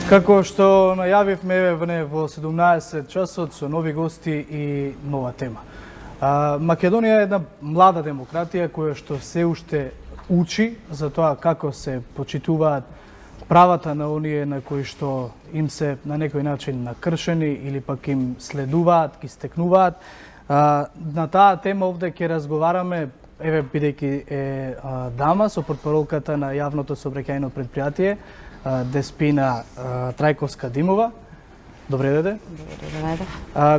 Како што најавивме во 17 часот со нови гости и нова тема. Македонија е една млада демократија која што се уште учи за тоа како се почитуваат правата на оние на кои што им се на некој начин накршени или пак им следуваат, ги стекнуваат. На таа тема овде ќе разговараме, бидејќи е дама со портпаролката на јавното сообраќајно предпријатие Деспина Трајковска-Димова. Добре дојде. Добре дојде.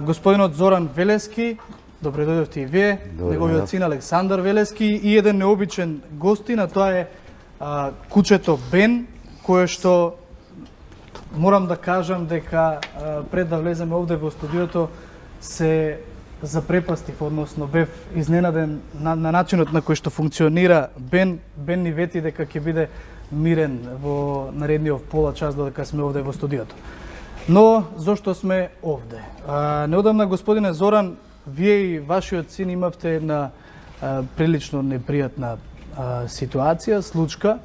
Господинот Зоран Велески, добре дојдовте и вие. Неговиот син Александар Велески и еден необичен гостин, а тоа е кучето Бен, кое што морам да кажам дека пред да влеземе овде во студиото се запрепастив, односно бев изненаден на начинот на кој што функционира Бен. Бен ни вети дека ќе биде мирен во наредниот пола час додека сме овде во студиото. Но зошто сме овде? Неодамна, господине Зоран, вие и вашиот син имавте една прилично непријатна ситуација, случка,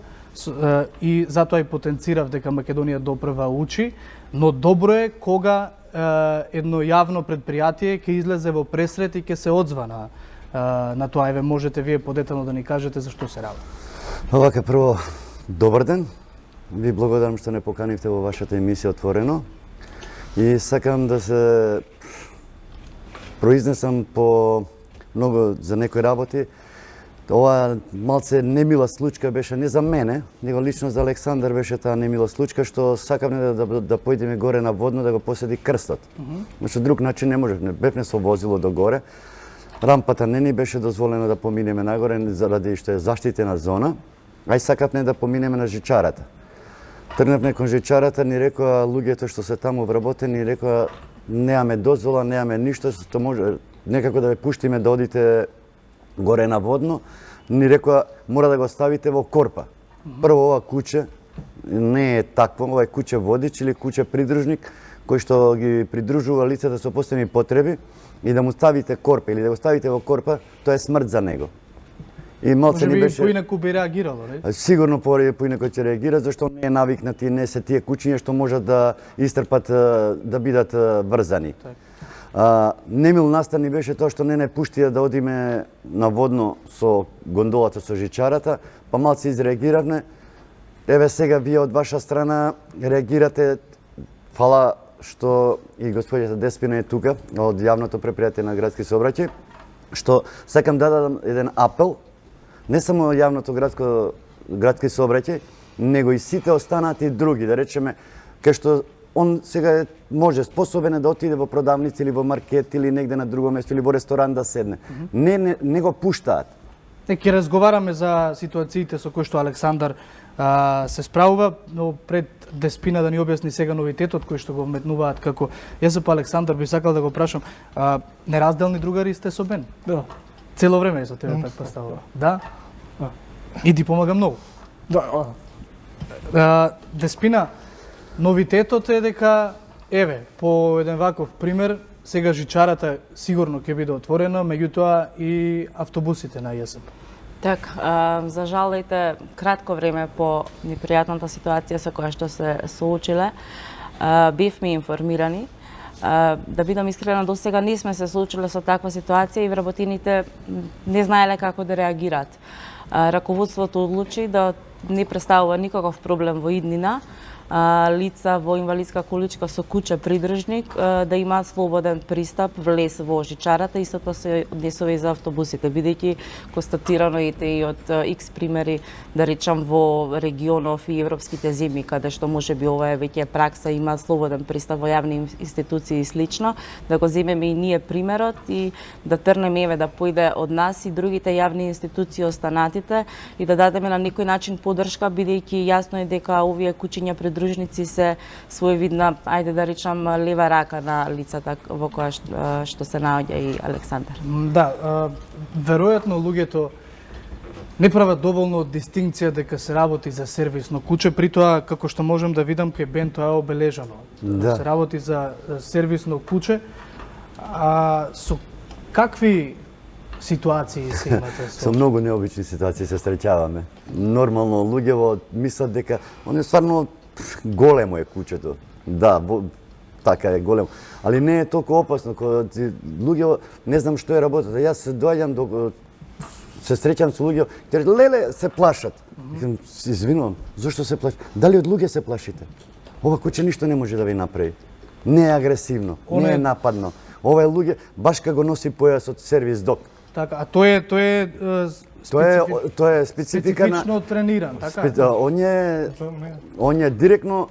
и затоа и потенцирав дека Македонија допрва учи, но добро е кога едно јавно предпријатие ќе излезе во пресрет и ќе се одзва на тоа. Еве, можете вие подетално да ни кажете за што се работи. Овака, прво, добар ден. Ви благодарам што не поканивте во вашата емисија Отворено. И сакам да се произнесам по многу за некои работи. Ова малце немила случка беше не за мене, него лично за Александар беше таа немила случка што сакавме да појдеме горе на водно да го поседи крстот. Значи друг начин не можевме, бевме со возило до горе. Рампата не ни беше дозволено да поминеме нагоре заради што е заштитена зона. Ај сакавме да поминеме на жичарата. Тргнавме кон жичарата, ни рекоа луѓето што се таму вработени, ни рекоа немаме дозвола, немаме ништо што може некако да ве пуштиме да одите горе на водно. Ни рекоа мора да го ставите во корпа. Прво, ова куче не е такво, ова е куче водич или куче придружник кој што ги придружува лицата со посебни потреби, и да му ставите корпа или да го ставите во корпа, тоа е смрт за него. И малце ни беше поинаку би реагирало, не? Сигурно поинаку ќе реагира, зашто не е навикнати, не се тие кучиња што можат да истрпат, да бидат врзани. Немил настан ни беше тоа што не пуштија да одиме на водно со гондолата со жичарата, па малце изреагиравме. Еве сега вие од ваша страна реагирате. Фала што и господјата Деспина е тука од јавното предпријатие на градски сообраќај, што сакам да дадам еден апел, не само јавното градски сообраќај, него и сите останати други, да речеме, кај што он сега може способен да отиде во продавница или во маркет или негде на друго место или во ресторан да седне. Не го пуштаат. Ќе разговараме за ситуациите со кои што Александар се справува, но пред Деспина да ни објасни сега новитетот кој што го вметнуваат како јас по Александар би сакал да го прашам, неразделни другари сте со Бен? Да. Цело време со тебе претпоставува. Да? И ти помага многу. Да. Деспина, новитетот е дека, еве, по еден ваков пример, сега жичарата сигурно ќе биде отворена, меѓутоа и автобусите на ЈСП. Така, за жал, кратко време по непријатната ситуација со која што се соочиле, бевме информирани. Да бидам искрена, до сега не сме се соочиле со таква ситуација и вработените не знаеле како да реагираат. Раководството одлучи да не представува никаков проблем во иднина, лица во инвалидска количка со куче придржник да имаат слободен пристап влез во жичарата, истото се однесува и за автобусите, бидејќи констатирано и од X примери, да речам во регионов и европските земји, каде што може би ова е веќе пракса, има слободен пристап во јавни институции и слично, да го земеме и ние примерот и да трнеме еве да појде од нас и другите јавни институции останатите и да дадеме на некој начин подршка, бидејќи јасно е дека овие кучиња придружници се своевидна, ајде да речам, лева рака на лицата во која што се наоѓа и Александар. Да, веројатно луѓето не прават доволно дистинкција дека се работи за сервисно куче, притоа како што можам да видам кај Бен тоа е обележано. Да. Се работи за сервисно куче. Со какви ситуации се имате со многу необични ситуации се среќаваме. Нормално луѓето мислат дека они стварно големо е куќето. Да, така е големо. Али не е толку опасно, кога луѓе не знам што е работата. Јас доаѓам до се среќам со луѓе, ќе леле се плашат. Викам, извинувам, зошто се плашат? Дали од луѓе се плашите? Ова куќе ништо не може да ви направи. Не е агресивно, не е нападно. Ова е луѓе баш како го носи појасот сервис док. Така, а тоа е специфика на специфично трениран, така? Он е директно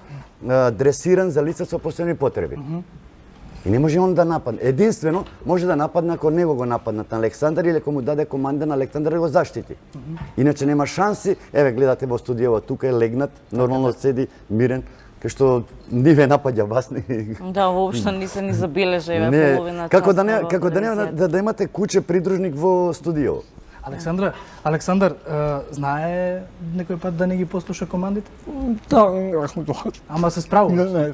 дресиран за лица со посебни потреби. И не може он да нападне. Единствено може да нападне ако него го нападнат на Александар или ако му даде команда на Александар да го заштити. Иначе нема шанси. Еве гледате во студијава, тука е легнат, нормално седи мирен, кај што ни ве напаѓа вас. Да, воопшто не се ни забележа еве половина час. Како да не да имате куче придружник во студијаво. Александар, знае некој пат да не ги послуша командите? Да, не го Ама се справува? Не,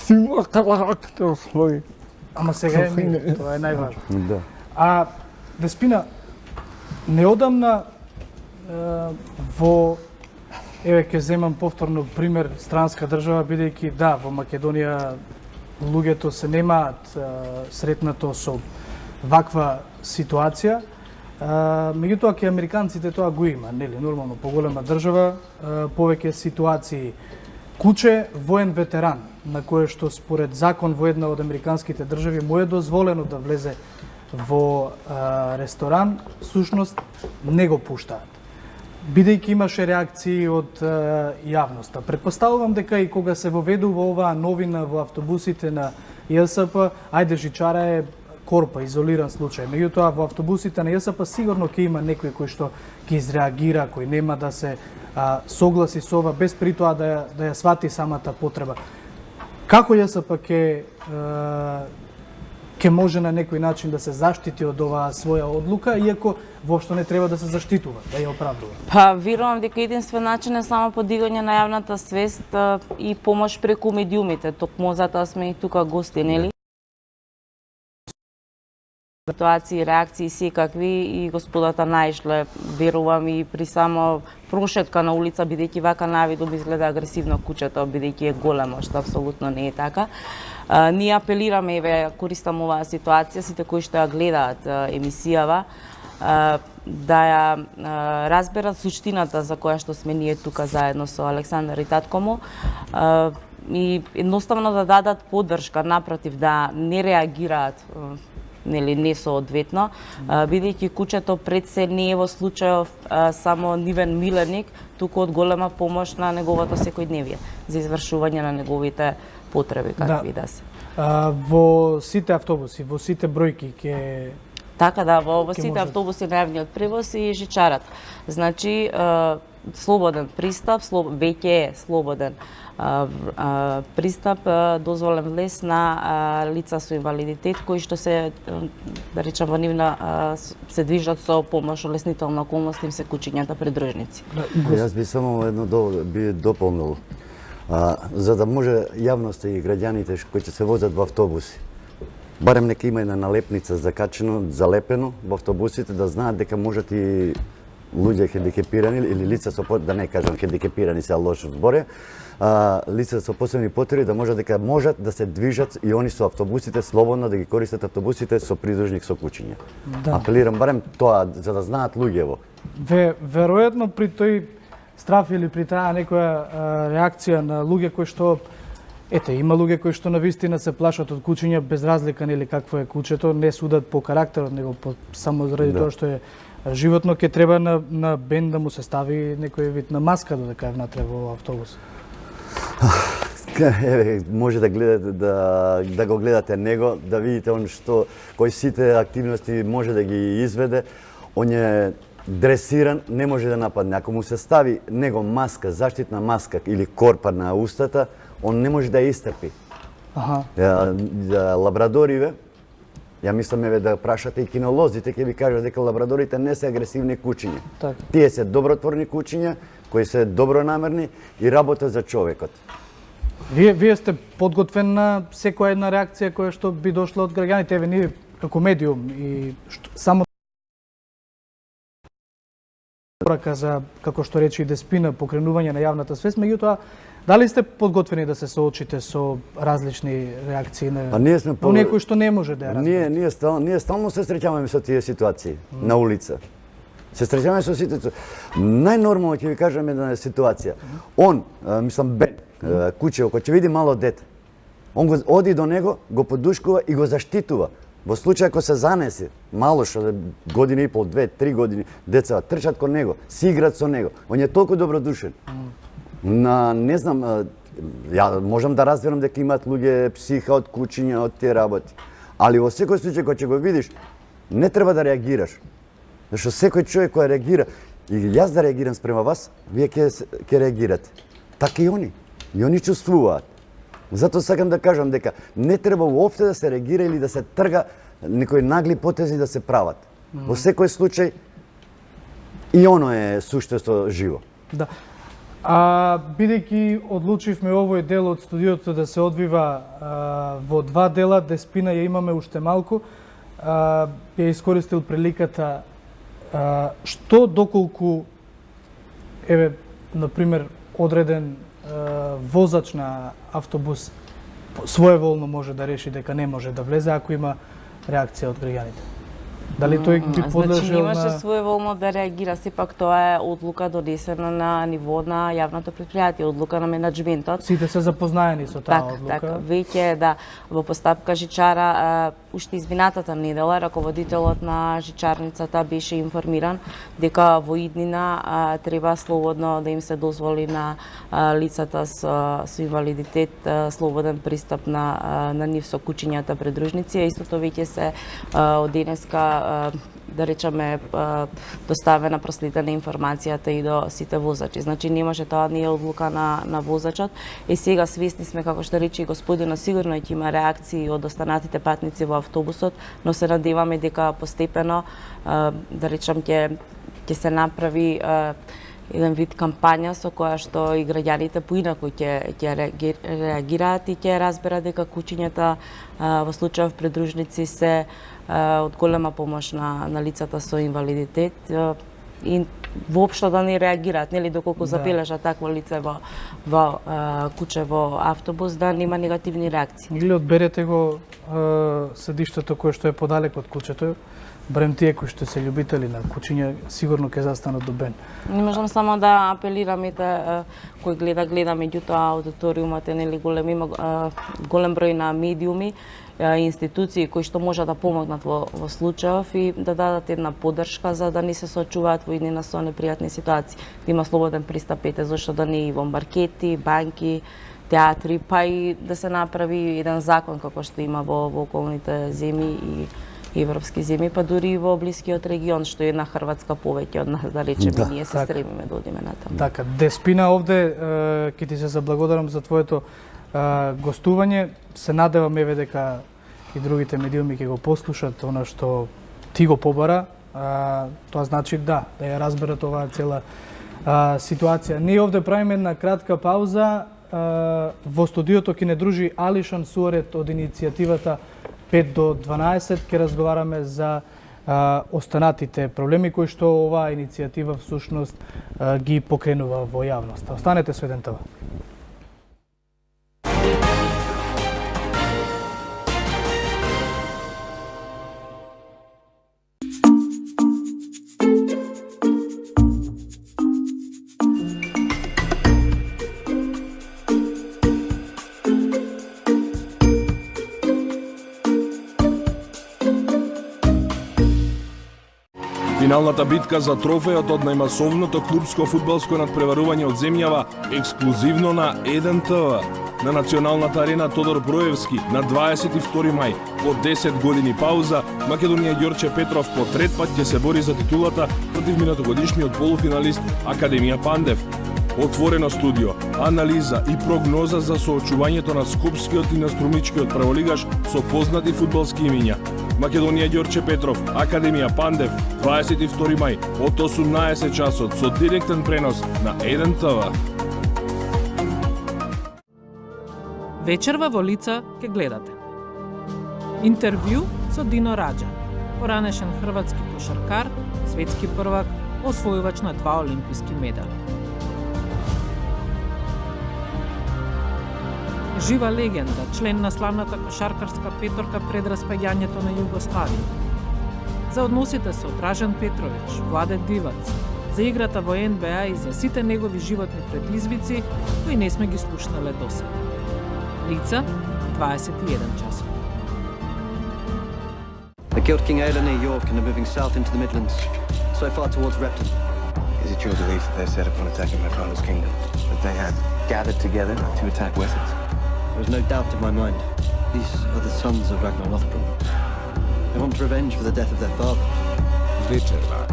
си има карактер свој. Ама сега е тоа е најважно. Да. А, Деспина, неодамна во, еве ќе земам повторно пример странска држава, бидејќи да, во Македонија луѓето се немаат сретнато со ваква ситуација, меѓутоа ке американците тоа го има, нели, нормално, поголема држава, повеќе ситуации. Куче воен ветеран, на кое што според закон во една од американските држави му е дозволено да влезе во ресторан, всушност не го пуштаат. Бидејќи имаше реакции од јавноста. Претпоставувам дека и кога се воведува оваа новина во автобусите на ЈСП, ајде жичара е корпа, изолиран случај. Меѓутоа во автобусите на ЈСП сигурно ќе има некој кој што ќе изреагира, кој нема да се согласи со ова, без при тоа да ја свати самата потреба. Како ЈСП ќе може на некој начин да се заштити од оваа своја одлука, иако воопшто не треба да се заштитува, да ја оправдува? Па, верувам дека единствен начин е само подигање на јавната свест и помош преку медиумите. Токму затоа сме и тука гости, нели? Ситуации, реакции секакви и господата наишле, верувам и при само прошетка на улица, бидејќи вака навидом изгледа агресивно кучето, бидејќи е големо, што апсолутно не е така. Ние апелираме, еве, користам оваа ситуација, сите кои што ја гледаат емисијава, да ја разберат суштината за која што сме ние тука заедно со Александар и татко му, и едноставно да дадат поддршка, напротив, да не реагираат нели не соодветно, бидејќи кучето пред се не е во случајов само нивен миленик, туку од голема помош на неговото секојдневие за извршување на неговите потреби, какви да се. Во сите автобуси, во сите бројки ќе Така да, во сите автобуси на јавниот превоз и жичарат. Значи, слободен пристап, веќе е слободен пристап, дозволен влез на лица со инвалидитет кои што се, да речем, во нивна се движат со помош, олеснителна околност, им се кучињата придружници. Јас би само едно би дополнил. За да може јавноста и граѓаните кои ќе се возат во автобуси, барем нека има една налепница закачено, залепено во автобусите, да знаат дека можат и луѓе хендикепирани или лица со, да не кажам хендикепирани, се лош зборе, лица со посебни потреби да можат да се движат и они со автобусите слободно, да ги користат автобусите со придружник со кучиња. Да. Апелирам барем тоа за да знаат луѓево. Веројатно при тој страф или при таа некоја реакција на луѓе кои што има луѓе кои што навистина се плашат од кучиња без разлика нели какво е кучето, не судат по карактерот, него само заради тоа што е животно, ќе треба на Бен да му се стави некој вид на маска додека е внатре во автобус. Може да гледате да го гледате него, да видите он што кои сите активности може да ги изведе. Он е дресиран, не може да нападне. Ако му се стави него маска, заштитна маска или корпа на устата, он не може да ја истрпи. Лабрадориве, ја мислам да прашате и кинолозите, ќе ви кажат дека лабрадорите не се агресивни кучиња. Тие се добротворни кучиња, кои се добронамерни и работат за човекот. Вие сте подготвен на секоја една реакција која што би дошла од граѓаните, еве ние како медиум и само порака за, како што рече и Деспина, покренување на јавната свест, меѓутоа, дали сте подготвени да се соочите со различни реакции на некој што не може да ја разбере? Ние стално се среќаваме со тие ситуации на улица. Се среќаваме со ситуација. Најнормално ќе ви кажам една ситуација. Он, мислам Бен, куче, кој ќе види мало дете, он го оди до него, го подушкува и го заштитува. Во случај ако се занесе, мало што година и пол, 2-3 години, деца трчат кон него, си играат со него. Он е толку добродушен. Не знам, ја можам да разберам дека имаат луѓе психа од кучиња, од тие работи. Али во секој случај кога ќе го видиш, не треба да реагираш. Зашто секој човек кој реагира, и јас да реагирам спрема вас, вие ќе реагирате. Така и они. И они чувствуваат. Затоа сакам да кажам дека не треба уопште да се реагира или да се трга некои нагли потези да се прават. Во секој случај и оно е суштество живо. Да. Бидејќи одлучивме овој дел од студиото да се одвива во два дела, Деспина ја имаме уште малку, ја искористил приликата што доколку например одреден возач на автобус своеволно може да реши дека не може да влезе ако има реакција од граѓаните. Дали тој би подлежал Значи имаше своеволно да реагира, сепак тоа е одлука донесена на ниво на јавното претпријатие, одлука на менаџментот. Сите се запознаени со таа одлука. Така, веќе да во постапка Жичара уште извинатата недела раководителот на жичарницата беше информиран дека во иднина треба слободно да им се дозволи на лицата со инвалидитет слободен пристап на нив со кучињата придружници, а истото веќе се од денеска да речеме доставена проследена информацијата и до сите возачи. Значи немаше тоа не е одлука на возачот. И сега свесни сме, како што рече и господинот, сигурно ќе има реакции од останатите патници во автобусот, но се надеваме дека постепено да речам ќе се направи еден вид кампања со која што и граѓаните поинаку ќе реагираат и ќе разберат дека кучињата во случајов придружници се од голема помош на лицата со инвалидитет и воопшто да не реагираат, нели доколку забележат такво лице во куче во автобус, да нема негативни реакции. Или одберете го седиштето кое што е подалек од кучето, барем тие кои што се љубители на кучиња сигурно ќе застанат до Бен. Не можам само да апелирам и кој гледа меѓутоа аудиториумот е нели голем број на медиуми, институции кои што можат да помогнат во случајов и да дадат една поддршка за да не се соочуваат во иднина со непријатни ситуации. Да има слободен пристап, зашто да не и во маркети, банки, театри, па и да се направи еден закон како што има во околните земји и европски земји, па дури и во блискиот регион, што е една Хрватска повеќе од нас, да речеме, ние се стремиме да одиме натаму. Така, Деспина, овде ќе ти се заблагодарам за твоето гостување. Се надевам дека и другите медиуми ќе го послушат она што ти го побара. Тоа значи да ја разберат оваа цела ситуација. Ние овде правиме една кратка пауза. Во студиото ќе не дружи Алишан Суарет од иницијативата 5 до 12. Ќе разговараме за останатите проблеми кои што оваа иницијатива всушност ги покренува во јавноста. Останете со Еден ТВ. Финалната битка за трофејот од најмасовното клубско фудбалско надпреварување од земјава ексклузивно на Еден ТВ. На националната арена Тодор Броевски на 22 мај, по 10 години пауза, Македонија Ѓорче Петров по трет пат ќе се бори за титулата против минатогодишниот полуфиналист Академија Пандев. Отворено студио, анализа и прогноза за соочувањето на скопскиот и на струмичкиот праволигаш со познати фудбалски имиња. Македонија Ѓорче Петров, Академија Пандев, 22 мај од 18 часот со директен пренос на Еден ТВ. Вечерва во лица ке гледате. Интервју со Дино Раџа, поранешен хрватски кошаркар, светски првак, освојувач на 2 олимписки медали. Жива легенда, член на славната кошаркарска петорка пред распаѓањето на Југославија. За односите со Дражан Петрович, Владе Дивац, за играта во НБА и за сите негови животни предизвици кои не сме ги слушнале досега. Лица, 21 часот. The Guild King Ale near York and are moving south into the Midlands, so far towards Repton. Is it your belief that they're set upon attacking my father's kingdom? That they have gathered together to attack Wessex? There is no doubt in my mind. These are the sons of Ragnar Lothbrok. They want revenge for the death of their father. Вечерва.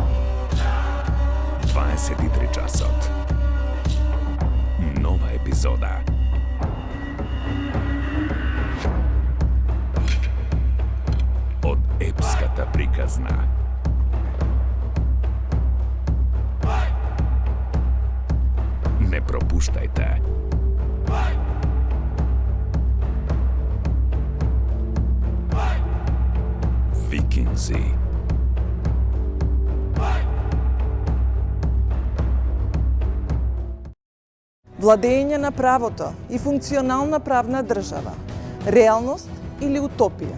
23 часот. Нова епизода. Од епската приказна. Не пропуштајте. Викинзи. Владење на правото и функционална правна држава, реалност или утопија?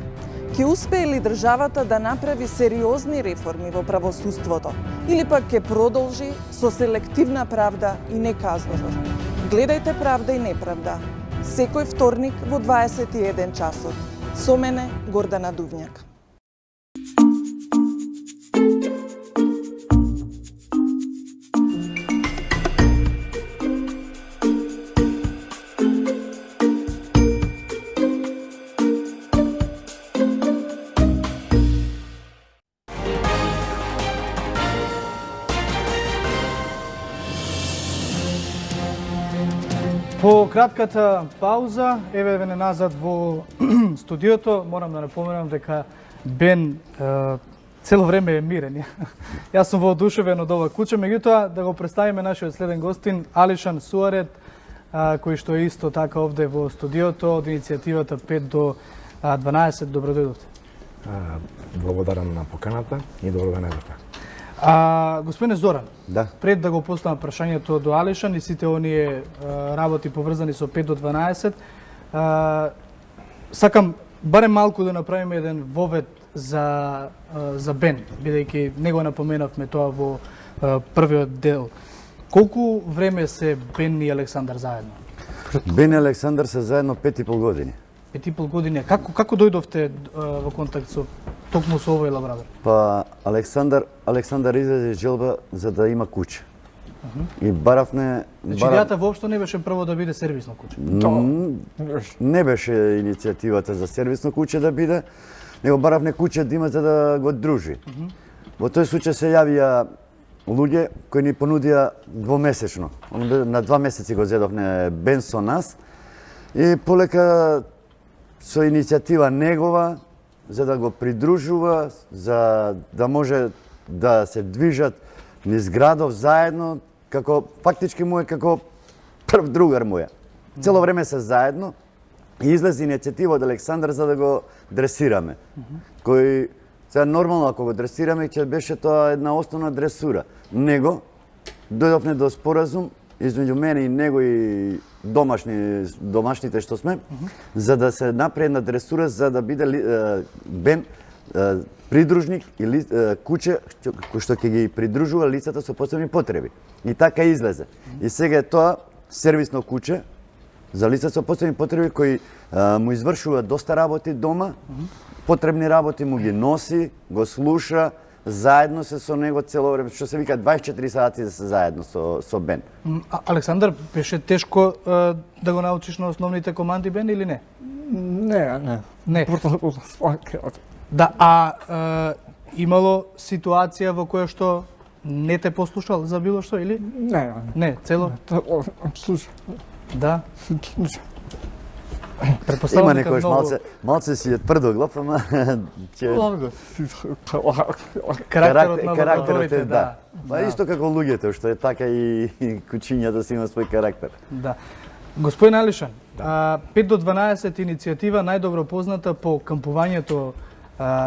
Ќе успее ли државата да направи сериозни реформи во правосудството или пак ќе продолжи со селективна правда и неказненост? Гледајте Правда и неправда секој вторник во 21 часот. Со мене Гордана Дувњак. По кратката пауза, еве ве назад во студиото, морам да напоменам дека Бен цело време е мирен. Јас сум воодушевен од ова куче, меѓутоа да го представиме нашиот следен гостин Алишан Суарет, кој што е исто така овде во студиото од иницијативата 5 до 12. Добро дојдовте. Благодарам на поканата и добро да најдовте. Господине Зоран, Да. пред да го поставам прашањето до Алишан и сите оние работи поврзани со 5 до 12, сакам барем малку да направиме еден вовед за Бен, бидејќи не го напоменавме тоа во првиот дел. Колку време се Бен и Александар заедно? Бен и Александар се заедно 5,5 години. 5,5 години. Како дојдовте во контакт со токму со овој лабрадор? Па Александар излезе желба за да има куче. И баравме... Значи идејата воопшто не беше прво да биде сервисно куче? Не беше иницијативата за сервисно куче да биде, него баравме куче да има за да го дружи. Во тој случај се јавија луѓе кои ни понудија двомесечно. На 2 месеци го зедовне Бен со нас и полека со иницијатива негова за да го придружува, за да може да се движат низ градов заедно, како фактички му е како прв другар му е. Цело време се заедно и излезе иницијатива од Александар за да го дресираме. Кој сега нормално ако го дресираме ќе беше тоа една основна дресура. Него дојдовме до споразум измеѓу мене и него и домашните што сме, за да се направи една дресура за да биде Бен придружник или куче кој што ќе ги придружува лицата со посебни потреби. И така излезе. И сега е тоа сервисно куче за лица со посебни потреби кои му извршува доста работи дома, потребни работи му ги носи, го слуша, заедно се со него цело време, што се вика 24 сати да се заедно со Бен. Александар, беше тешко да го научиш на основните команди Бен или не? Не. Да, имало ситуација во која што не те послушал за било што или? Не, цело? Да. Има некојаш малце си е тврдоглав, ама карактерот е да. Па исто како луѓето, што е така и кучињата си има свој карактер. Да. Господин Алишан, 5 до 12 иницијатива најдобро позната по кампувањето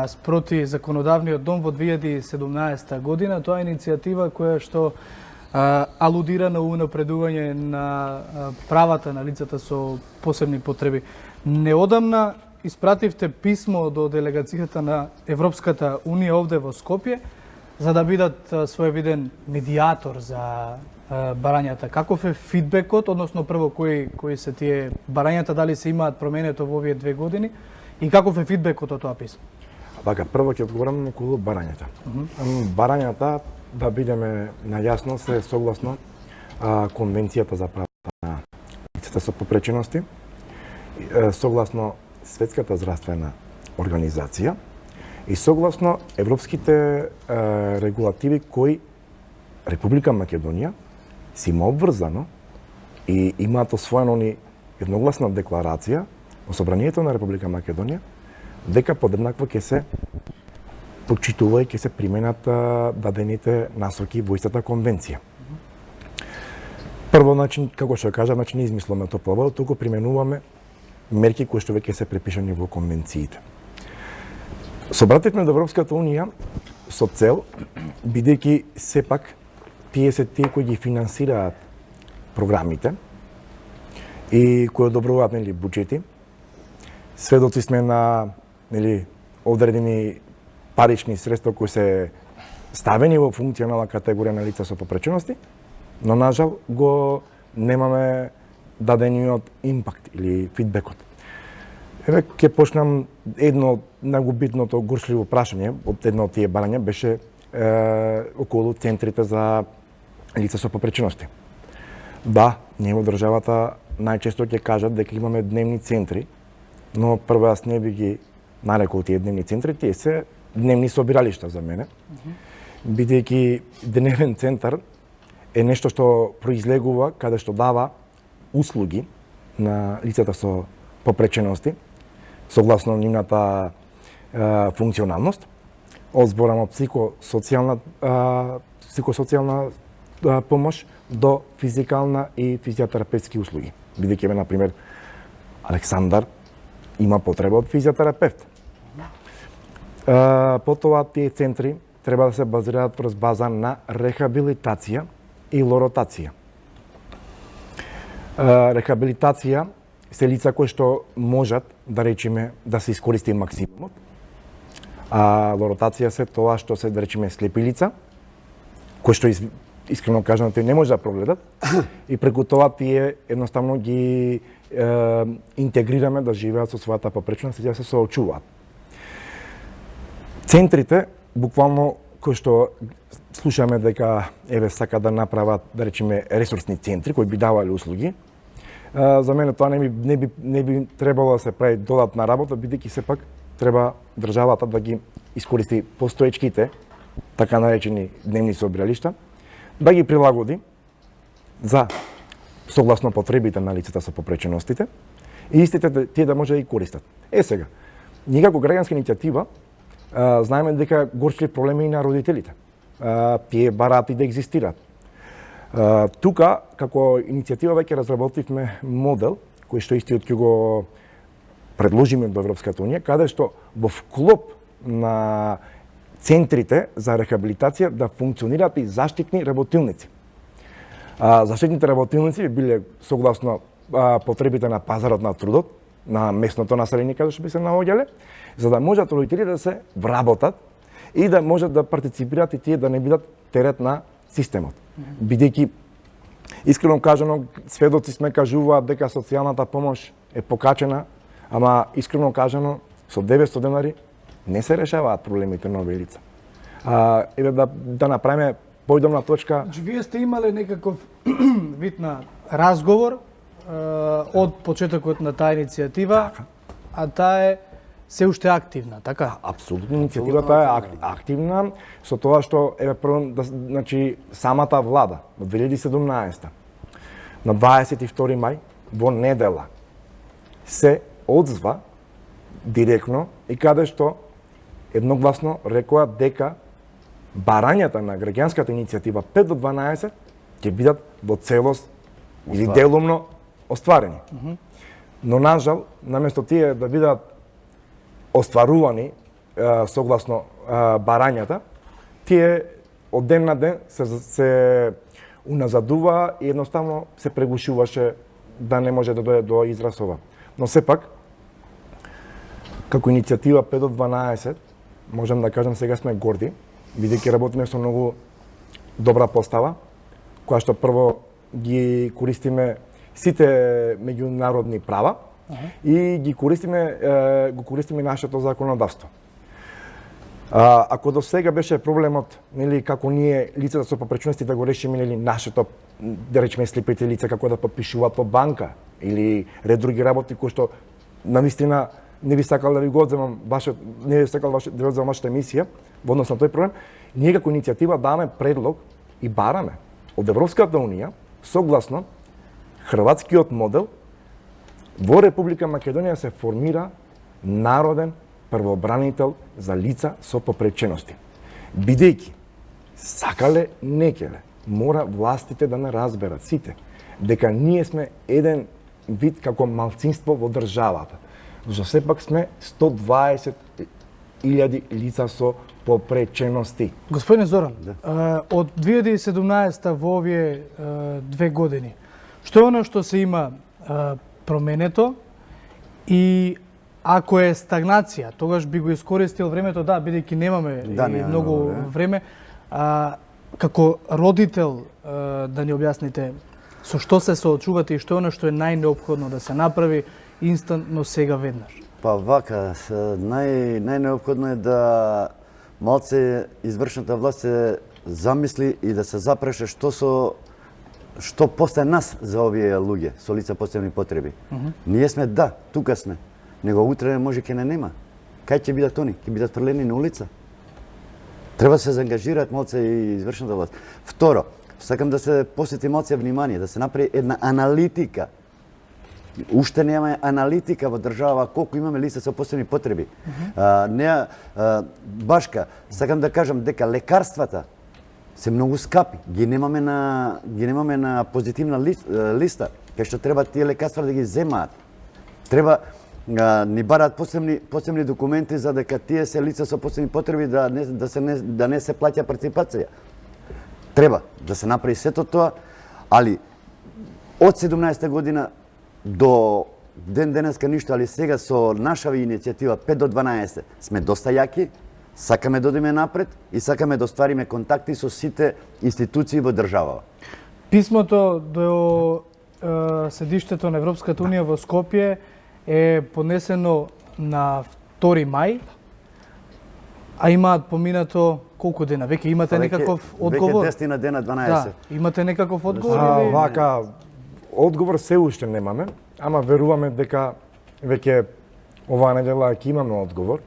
спроти законодавниот дом во 2017 година. Тоа е иницијатива која што алудира на унапредување на правата на лицата со посебни потреби. Неодамна испративте писмо до делегацијата на Европската Унија овде во Скопје за да бидат своевиден медијатор за барањата. Каков е фидбекот, односно прво кои се тие барањата, дали се имаат променето во овие 2 години и каков е фидбекот од тоа писмо? Така, прво ќе одговорам околу барањата. Барањата, да бидеме најасно, се согласно Конвенцијата за правата на лицата со попречености, согласно Светската здравствена организација и согласно европските регулативи кои Република Македонија си има обврзано и имаат освоено ни едногласна декларација во Собранието на Република Македонија дека подеднакво ќе се почитува и ќе се применат дадените насоки во истата конвенција. Прво, како што кажа, не измислуваме топла вода, туку применуваме мерки кои што веќе се препишани во конвенциите. Собративме до Европската Унија со цел, бидејќи сепак тие се тие кои ги финансираат програмите и кои одобруваат буџети. Сведоци сме на одредени парични средства кои се ставени во функционална категорија на лица со попречености, но нажал го немаме дадениот импакт или фидбекот. Еве ќе почнам едно од најбитното горчливо прашање од едно од тие барања беше околу центрите за лица со попречености. Да, ние во државата најчесто ќе кажат дека имаме дневни центри, но прво јас не би ги нарекол тие дневни центри, тие се дневни собиралишта за мене, бидејќи дневен центар е нешто што произлегува каде што дава услуги на лицата со попречености, согласно нивната функционалност, од зборам од психосоцијална помош до физикална и физиотерапевтски услуги. Бидејќи, на пример, Александар има потреба од физиотерапевт. Потоа тие центри треба да се базираат врз база на рехабилитација и лоротација. Рехабилитација се лица кои што можат, да речеме, да се искористи максимумот, а лоротација се тоа што се, да речеме, слепи лица, кои што искрено кажано тие не може да прогледат и преку тоа тие едноставно ги интегрираме да живеат со својата попреченост и да се соочуваат. Центрите, буквално, кои што слушаме дека сака да направат, да речеме, ресурсни центри кои би давале услуги, за мене тоа не би требало да се прави додатна работа, бидејќи сепак треба државата да ги искористи постоечките, така наречени дневни собиралишта, да ги прилагоди за согласно потребите на лицата со попреченостите и истите тие да може да ги користат. Сега, ние како граѓанска иницијатива знаеме дека горчлив проблеми и на родителите. Тие бараат и да екзистираат. Тука, како иницијатива, веќе разработивме модел, кој што истиот ќе го предложиме до Европската Унија, каде што во вклоп на центрите за рехабилитација да функционираат и заштитни работилници. Заштитните работилници би биле согласно потребите на пазарот на трудот, на местното население каде што би се наоѓале, за да можат родители да се вработат и да можат да партиципираат и тие да не бидат терет на системот. Бидејќи, искрено кажано, сведоци сме кажуваат дека социјалната помош е покачена, ама искрено кажано, со 900 денари не се решаваат проблемите на овие лица. Еве да направиме појдомна точка. Вие сте имале некаков вид на разговор од почетокот на таа иницијатива, а таа е се уште активна, така? Апсолутно, иницијативата е активна, со тоа што, прво, значи, самата влада, во 2017 на 22 мај, во недела, се одзва директно и каде што едногласно рекоа дека барањата на граѓанската иницијатива 5 до 12 ќе бидат во целост или делумно остварени. Но, нажал, наместо тие да бидат остварувани, согласно барањата, тие од ден на ден се уназадува и едноставно се прегушуваше да не може да дојде до израз ова. Но сепак, како иницијатива 5 до 12, можам да кажам сега сме горди, бидејќи работиме со многу добра постава, која што прво ги користиме сите меѓународни права и ги користиме нашето законодавство. Ако до сега беше проблемот, нели, како ние лицата со попречности да го решиме, нели, нашето, да речеме, слепите лица како да подпишуваат по банка или ред други работи кои што навистина не би сакал да ви го одземам не би сакал да ви одземам вашата емисија во однос на тој проблем, ние како иницијатива даваме предлог и бараме од Европската унија согласно хрватскиот модел во Република Македонија се формира народен првобранител за лица со попречености. Бидејќи сакале некеле, мора властите да не разберат сите дека ние сме еден вид како малцинство во државата. Зашто сепак сме 120.000 лица со попречености. Господине Зоран, од 2017 во овие 2 години, што е оно што се има променето и ако е стагнација, тогаш би го искористил времето, да, бидејќи немаме многу време, како родител да ни објасните со што се соочувате и што е оно што е најнеопходно да се направи инстантно сега веднаш? Па вака, најнеопходно е да малце извршната власт се замисли и да се запреше што постае нас за овие луѓе со лица посебни потреби. Ние сме, да, тука сме, него утре може ке не нема. Кај ќе бидат они? Ќе бидат фрлени на улица? Треба да се заангажираат малце и извршната власт. Второ, сакам да се посети малце внимание, да се направи една аналитика. Уште немаме аналитика во држава колку имаме лица со посебни потреби. Башка, сакам да кажам дека лекарствата се многу скапи. Ги немаме на позитивна листа, кај што треба тие лекарства да ги земаат. Треба ни бараат посебни документи за дека тие се лица со посебни потреби да не се плаќа партиципација. Треба да се направи сето тоа, али од 17 година до ден денеска ништо, али сега со нашава иницијатива 5 до 12 сме доста јаки, сакаме да одиме напред и сакаме да оствариме контакти со сите институции во државава. Писмото до седиштето на Европската унија во Скопје е поднесено на 2 мај, а имаат поминато колку дена? Веќе имате некаков одговор? Веќе 10 дена, 12. Да, имате некаков одговор? Вака, одговор се уште немаме, ама веруваме дека веќе оваа недела ќе имаме одговор.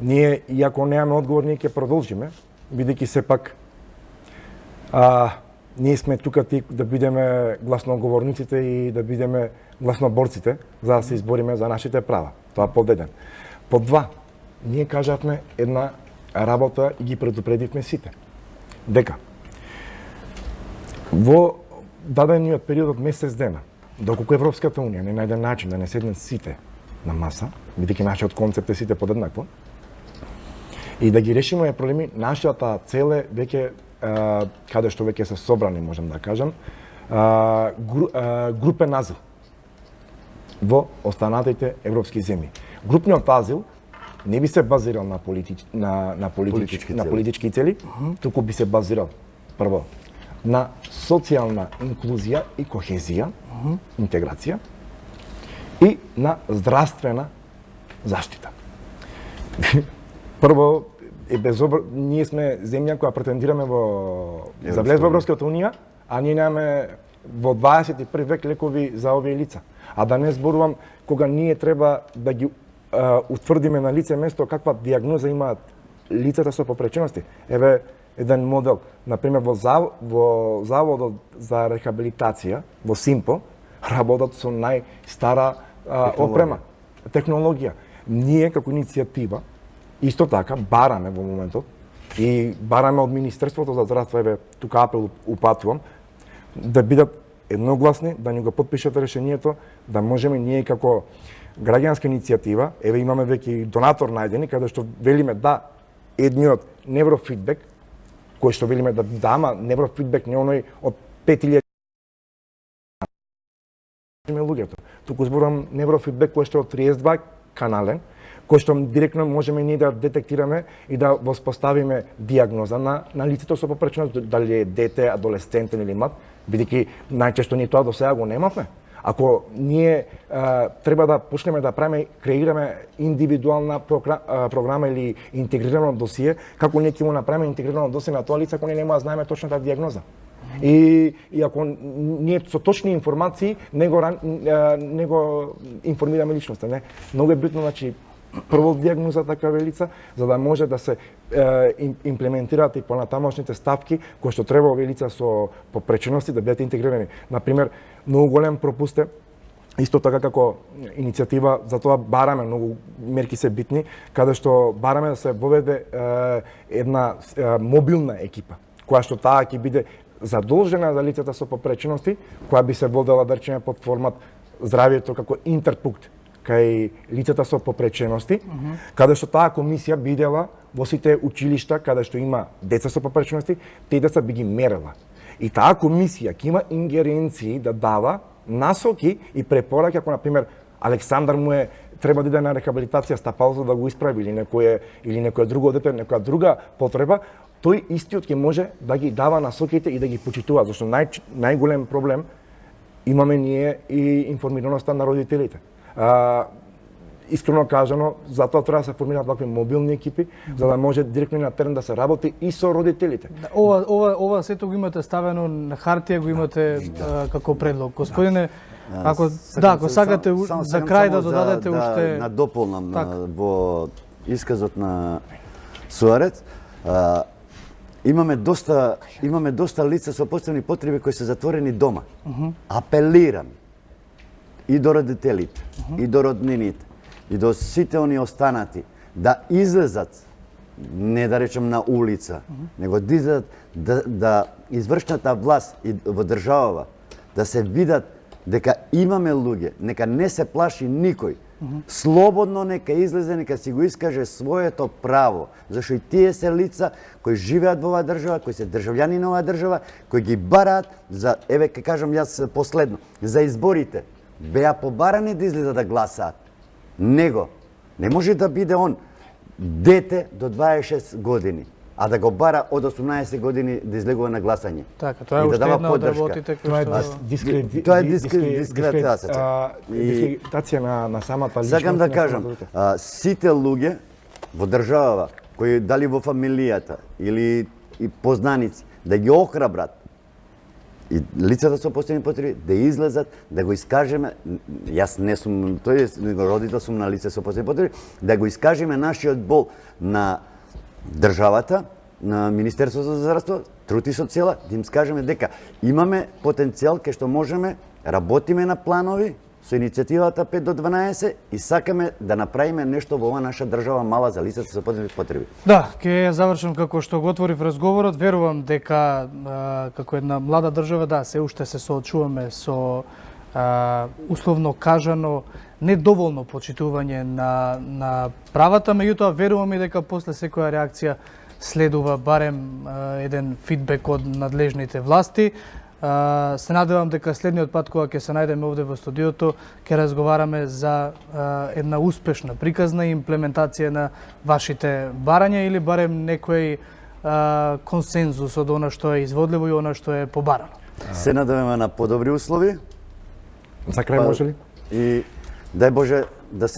Ние, иако немаме одговор, ние ќе продолжиме, бидејќи сепак ние сме тука да бидеме гласноговорниците и да бидеме гласноборците за да се избориме за нашите права. Тоа под еден. Под два, ние кажавме една работа и ги предупредивме сите. Дека во дадениот период од месец дена, доколку Европската унија не најде начин да не седнат сите на маса, бидејќи нашиот концепт е сите подеднакво, и да ги решиме проблеми, нашата цел е веќе каде што веќе се собрани, можам да кажам, групен азил во останатите европски земји. Групниот азил не би се базирал на политички цели, туку би се базирал прво на социјална инклузија и кохезија, интеграција и на здравствена заштита. Прво, ние сме земја која претендираме за влез во Европската унија, а ние немаме во 21 век лекови за овие лица. А да не зборувам кога ние треба да ги утврдиме на лице место каква дијагноза имаат лицата со попречености. Еве еден модел, например во Заводот за рехабилитација, во Симпо, работат со најстара опрема, технологија. Ние како иницијатива исто така бараме во моментот и бараме од Министерството за здравство, еве тука апел упатувам, да бидат едногласни да ни го подпишат решението, да можеме ние како граѓанска иницијатива, еве имаме веќе и донатор најдени, каде што велиме да едниот неврофидбек, кој што велиме да дама неврофидбек не оној од 5000 луѓето. Туку зборувам неврофидбек кој што од 32 канален, кој што директно можеме ние да детектираме и да воспоставиме диагноза на лицето со попреченост, дали е дете, адолесцентен или млад, бидејќи најчесто ние тоа до сега го немавме. Ако ние треба да почнеме да правиме, креираме индивидуална програма или интегрирано досие, како ние ќе го направиме интегрирано досие на тоа лице ако ние нема да знаеме точната диагноза. И ако ние со точни информации не го информираме личноста, не. Многу е битно, значи, прво диагноза такава лица, за да може да се имплементираат и понатамошните ставки кои што треба овие лица со попречености да бидат интегрирани. Например, многу голем пропуст е, исто така како иницијатива, за тоа бараме, многу мерки се битни, каде што бараме да се воведе една мобилна екипа, која што таа ќе биде задолжена за лицата со попречености, која би се водела, да речеме, под формат здравието како интерпункт кај лицата со попречености, каде што таа комисија бидела во сите училишта каде што има деца со попречености, тие деца би ги мерела. И таа комисија ќе има ингеренции да дава насоки и препораки, ако, например, Александар му треба да иде на рехабилитација стапалото да го исправи или некој друго дете, некоја друга потреба, тој истиот ќе може да ги дава насоките и да ги почитува, зашто најголем проблем имаме ние и информираноста на родителите. Искрено кажано, затоа треба да се формираат вакви мобилни екипи, за да може директно на терен да се работи и со родителите. Ова сето го имате ставено на хартија, го имате како предлог. Господине, ако сакате за крај да додадете уште... Да дополнам во исказот на Суарец, имаме доста лица со посебни потреби кои се затворени дома. Апелирам и до родителите, и до роднините, и до сите они останати да излезат, не да речем на улица, него да излезат да извршната власт и во државава, да се видат дека имаме луѓе, нека не се плаши никој. Слободно нека излезе, нека си го искаже своето право, зашто и тие се лица кои живеат во оваа држава, кои се државјани на оваа држава, кои ги бараат за, еве ке кажам јас последно, за изборите. Беа побарани да излезат да гласаат. Него не може да биде он дете до 26 години, а да го бара од 18 години да излегува на гласање. Така, тоа е уште една од работите кои што... Тоа е дискредитација. Дискредитација на самата личност. Сакам да кажам, сите луѓе во државава, кои дали во фамилијата или и познаници, да ги охрабрат и лицата со посебни потреби да излезат, да го искажеме, јас не сум, родител сум на лице со посебни потреби, да го искажеме нашиот бол на државата, на Министерството за здравство, труд и социјала, да им скажеме дека имаме потенцијал кај што можеме, работиме на планови со иницијативата 5 до 12 и сакаме да направиме нешто во оваа наша држава мала за лицата со посебни потреби. Да, ќе завршам како што го отворив разговорот, верувам дека како една млада држава, да, се уште се соочуваме со условно кажано недоволно почитување на правата, меѓутоа верувам и дека после секоја реакција следува барем еден фидбек од надлежните власти. Се надевам дека следниот пат кога ќе се најдеме овде во студиото ќе разговараме за една успешна приказна имплементација на вашите барања или барем некој консензус од она што е изводливо и она што е побарано. Се надеваме на подобри услови. За крај може ли? И дај Боже да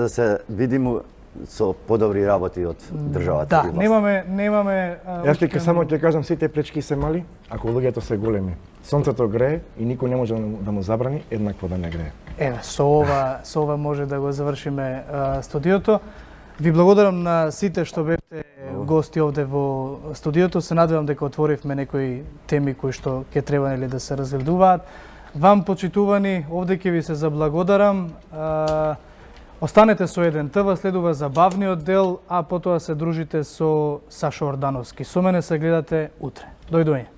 се видиме со подобри работи од државата. Да, немаме Јас само ќе кажам, сите пречки се мали, ако луѓето се големи. Сонцето грее и никој не може да му забрани еднакво да не грее. Еве, со ова може да го завршиме студиото. Ви благодарам на сите што бевте гости овде во студиото. Се надевам дека отворивме некои теми кои што ќе треба нели да се разгледуваат. Вам почитувани, овде ќе ви се заблагодарам. Останете со 1TV, следува забавниот дел, а потоа се дружите со Сашо Ордановски. Со мене се гледате утре. Дојдоње.